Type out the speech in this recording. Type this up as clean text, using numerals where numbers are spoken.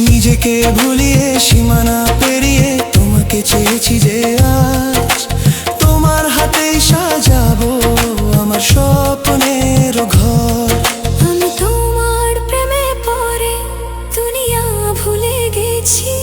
নিজেকে ভুলিয়ে সীমানা পেরিয়ে তোমাকে চেয়েছি যে আজ তোমার হাতেই সাজাবো আমার স্বপ্নের ঘর। আমি তোমার প্রেমে পড়ে দুনিয়া ভুলে গেছি।